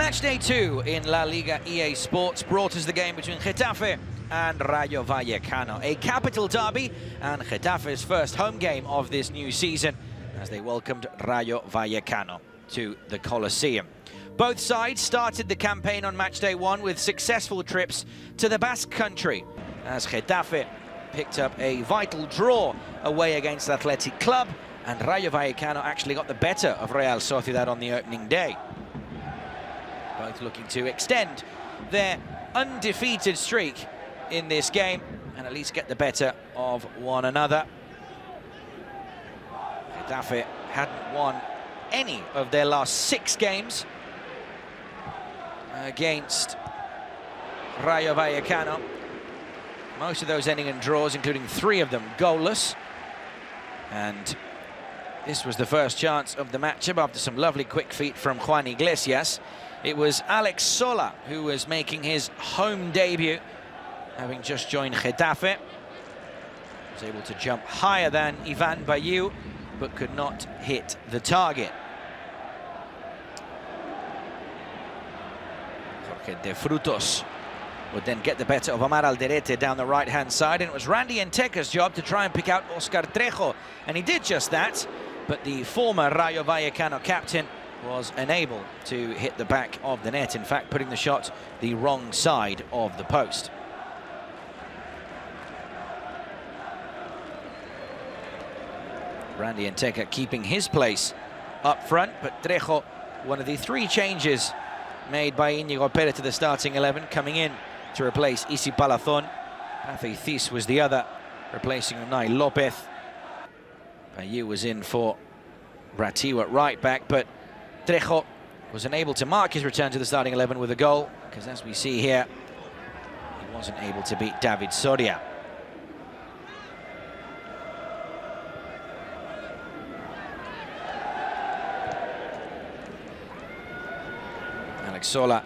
Match day 2 in La Liga EA Sports brought us the game between Getafe and Rayo Vallecano. A capital derby and Getafe's first home game of this new season as they welcomed Rayo Vallecano to the Coliseum. Both sides started the campaign on match day 1 with successful trips to the Basque Country as Getafe picked up a vital draw away against Athletic Club, and Rayo Vallecano actually got the better of Real Sociedad on the opening day. Both looking to extend their undefeated streak in this game and at least get the better of one another. Getafe hadn't won any of their last 6 games against Rayo Vallecano. Most of those ending in draws, including 3 of them goalless. And this was the first chance of the matchup after some lovely quick feet from Juan Iglesias. It was Alex Sola who was making his home debut, having just joined Getafe. Was able to jump higher than Ivan Bayu, but could not hit the target. Jorge de Frutos would then get the better of Omar Alderete down the right-hand side, and it was Randy Enteca's job to try and pick out Oscar Trejo, and he did just that, but the former Rayo Vallecano captain was unable to hit the back of the net, in fact putting the shot the wrong side of the post. Randy Enteca keeping his place up front, but Trejo, one of the 3 changes made by Íñigo Pérez to the starting 11, coming in to replace Isi Palazón. Pathé Cis was the other, replacing Unai López. Bayu was in for Ratiu at right back, but Trejo was unable to mark his return to the starting 11 with a goal, because as we see here, he wasn't able to beat David Soria. Alex Sola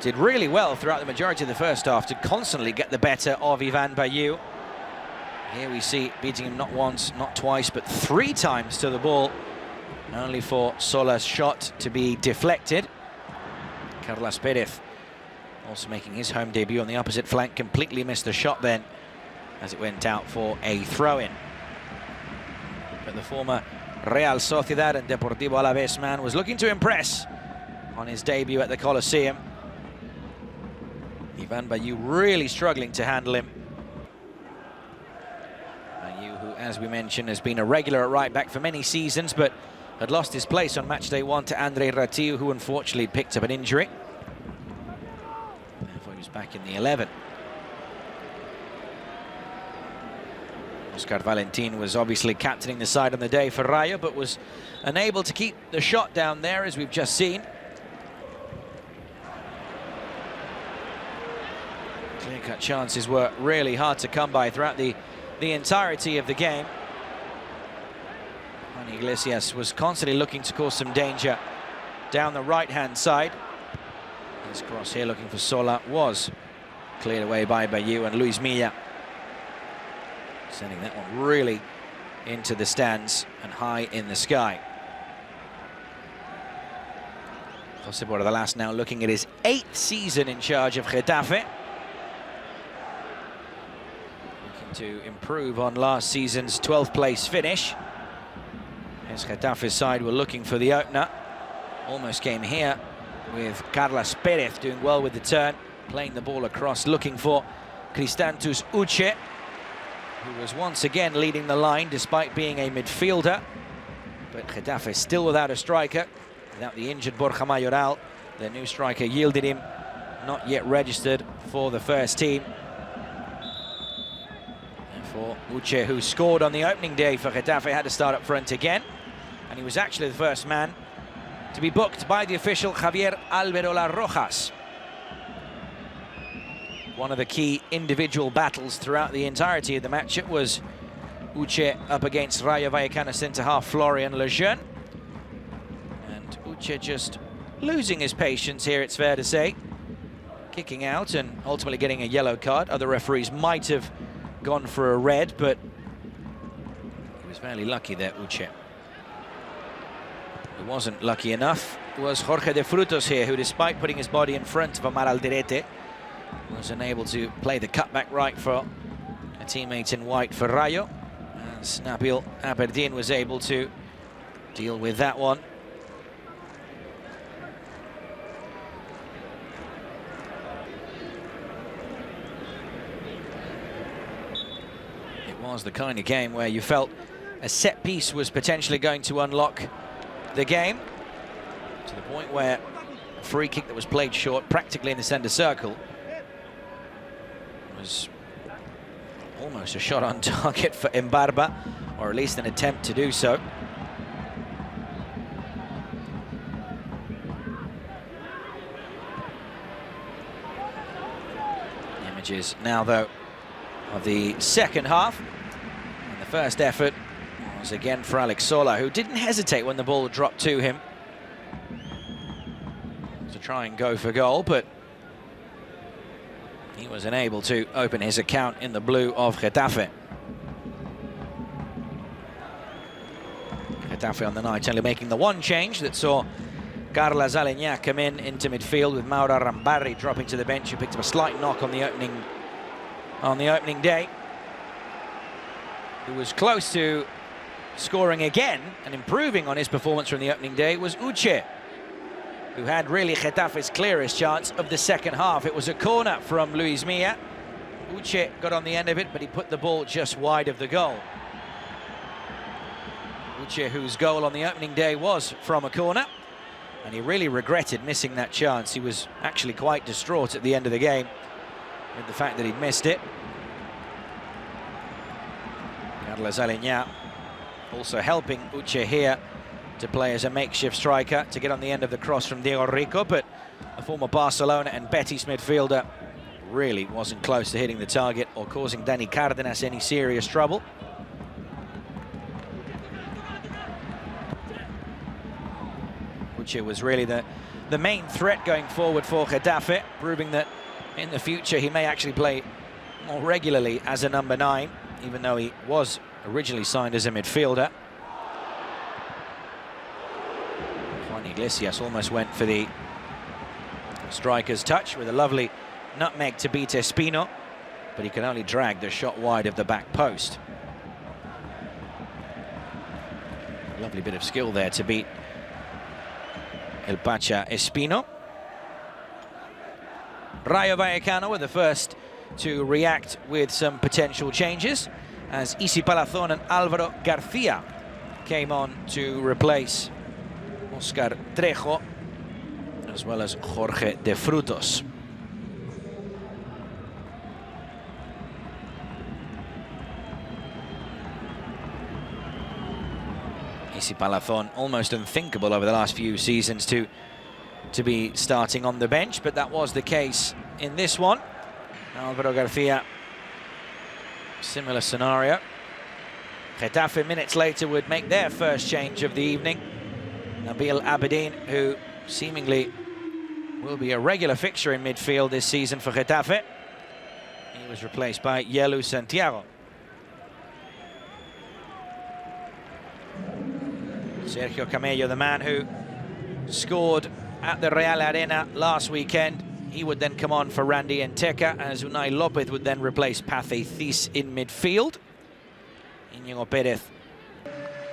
did really well throughout the majority of the first half to constantly get the better of Ivan Bayu. Here we see beating him not once, not twice, but 3 times to the ball, only for Sola's shot to be deflected. Carlos Pérez also making his home debut on the opposite flank, completely missed the shot then as it went out for a throw-in. But the former Real Sociedad and Deportivo Alavés man was looking to impress on his debut at the Coliseum. Ivan Bayu really struggling to handle him. Bayu, who, as we mentioned, has been a regular at right back for many seasons, but had lost his place on match day 1 to Andre Ratiu, who unfortunately picked up an injury. Therefore he was back in the 11. Oscar Valentin was obviously captaining the side on the day for Rayo, but was unable to keep the shot down there, as we've just seen. Clear-cut chances were really hard to come by throughout the entirety of the game. Juan Iglesias was constantly looking to cause some danger down the right-hand side. This cross here looking for Sola was cleared away by Bayu, and Luis Milla sending that one really into the stands and high in the sky. José Bordalas now looking at his 8th season in charge of Getafe, to improve on last season's 12th place finish. As Getafe's side were looking for the opener. Almost came here with Carlos Pérez doing well with the turn, playing the ball across, looking for Cristantus Uche, who was once again leading the line despite being a midfielder. But Getafe still without a striker, without the injured Borja Mayoral. Their new striker yielded him, not yet registered for the first team. Uche, who scored on the opening day for Getafe, had to start up front again, and he was actually the first man to be booked by the official Javier Alberola Rojas. One of the key individual battles throughout the entirety of the match was Uche up against Rayo Vallecano centre-half Florian Lejeune, and Uche just losing his patience here, it's fair to say, kicking out and ultimately getting a yellow card. Other referees might have gone for a red, but he was fairly lucky there, Uche. wasn't lucky enough was Jorge de Frutos here, who, despite putting his body in front of Omar Alderete, was unable to play the cutback right for a teammate in white for Rayo. As Nabil Aberdeen was able to deal with that one. It was the kind of game where you felt a set piece was potentially going to unlock the game, to the point where a free kick that was played short, practically in the centre circle, was almost a shot on target for Mbarba, or at least an attempt to do so. Images now, though, of the second half. And the first effort was again for Alex Sola, who didn't hesitate when the ball dropped to him to try and go for goal, but he was unable to open his account in the blue of Getafe. Getafe on the night only making the one change that saw Carlos Aleñá come into midfield, with Mauro Rambarri dropping to the bench, who picked up a slight knock on the opening day. Who was close to scoring again and improving on his performance from the opening day was Uche, who had really Getafe's clearest chance of the second half. It was a corner from Luis Milla. Uche got on the end of it, but he put the ball just wide of the goal. Uche, whose goal on the opening day was from a corner, and he really regretted missing that chance. He was actually quite distraught at the end of the game with the fact that he'd missed it. Carlos Aleñá also helping Uche here to play as a makeshift striker, to get on the end of the cross from Diego Rico, but the former Barcelona and Betis midfielder really wasn't close to hitting the target or causing Dani Cárdenas any serious trouble. Uche was really the main threat going forward for Getafe, proving that in the future he may actually play more regularly as a number 9, even though he was originally signed as a midfielder. Iglesias almost went for the striker's touch with a lovely nutmeg to beat Espino, but he can only drag the shot wide of the back post. Lovely bit of skill there to beat El Pacha Espino. Rayo Vallecano were the first to react with some potential changes, as Isi Palazón and Álvaro García came on to replace Oscar Trejo, as well as Jorge de Frutos. Isi Palazón, almost unthinkable over the last few seasons to be starting on the bench, but that was the case in this one. Álvaro García, similar scenario. Getafe minutes later would make their first change of the evening. Nabil Aberdeen, who seemingly will be a regular fixture in midfield this season for Getafe. He was replaced by Yelu Santiago. Sergio Camello, the man who scored at the Real Arena last weekend, he would then come on for Randy Enteca, as Unai Lopez would then replace Pathé Cis in midfield. Íñigo Pérez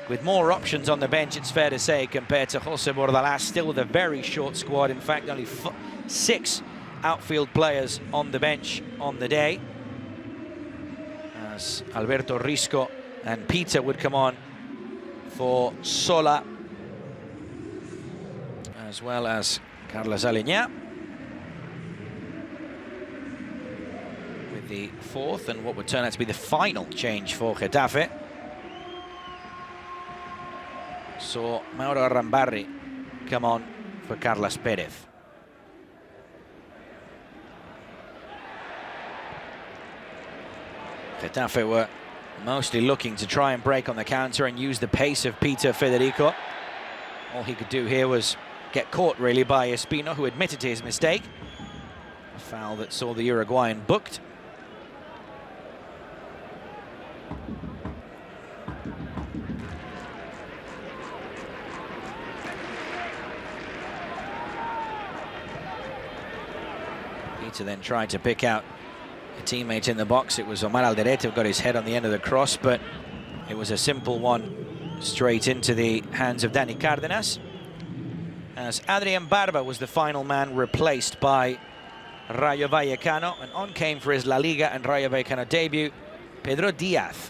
with more options on the bench, it's fair to say, compared to Jose Bordalas, still with a very short squad. In fact, only 6 outfield players on the bench on the day, as Alberto Risco and Peter would come on for Sola, as well as Carlos Aleñá, with the 4th and what would turn out to be the final change for Getafe. Saw Mauro Rambarri come on for Carlos Pérez. Getafe were mostly looking to try and break on the counter and use the pace of Peter Federico. All he could do here was get caught, really, by Espino, who admitted to his mistake. A foul that saw the Uruguayan booked. Peter then tried to pick out a teammate in the box. It was Omar Alderete who got his head on the end of the cross, but it was a simple one straight into the hands of Dani Cárdenas, as Adrián Barba was the final man replaced by Rayo Vallecano, and on came for his La Liga and Rayo Vallecano debut Pedro Díaz,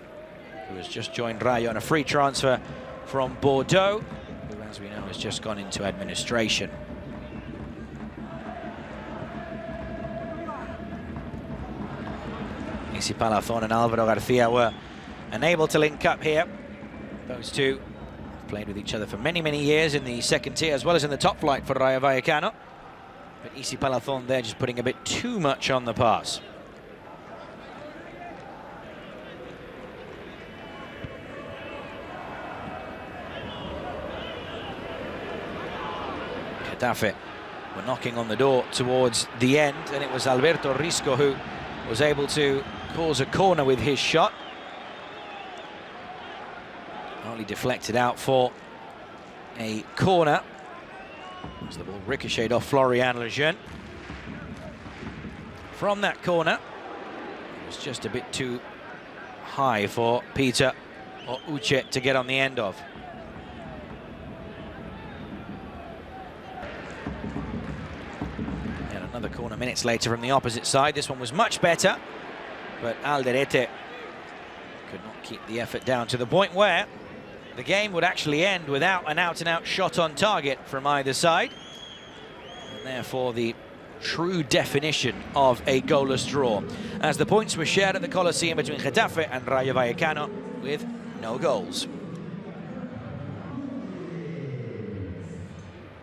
who has just joined Rayo on a free transfer from Bordeaux, who, as we know, has just gone into administration. Isi Palazón and Álvaro García were unable to link up here. Those two have played with each other for many, many years in the second tier as well as in the top flight for Rayo Vallecano. But Isi Palazón there just putting a bit too much on the pass. Getafe were knocking on the door towards the end, and it was Alberto Risco who was able to cause a corner with his shot. Only deflected out for a corner as the ball ricocheted off Florian Lejeune. From that corner, it was just a bit too high for Peter or Uche to get on the end of. And another corner minutes later from the opposite side. This one was much better, but Alderete could not keep the effort down to the point where the game would actually end without an out-and-out shot on target from either side. And therefore, the true definition of a goalless draw, as the points were shared at the Coliseum between Getafe and Rayo Vallecano with no goals.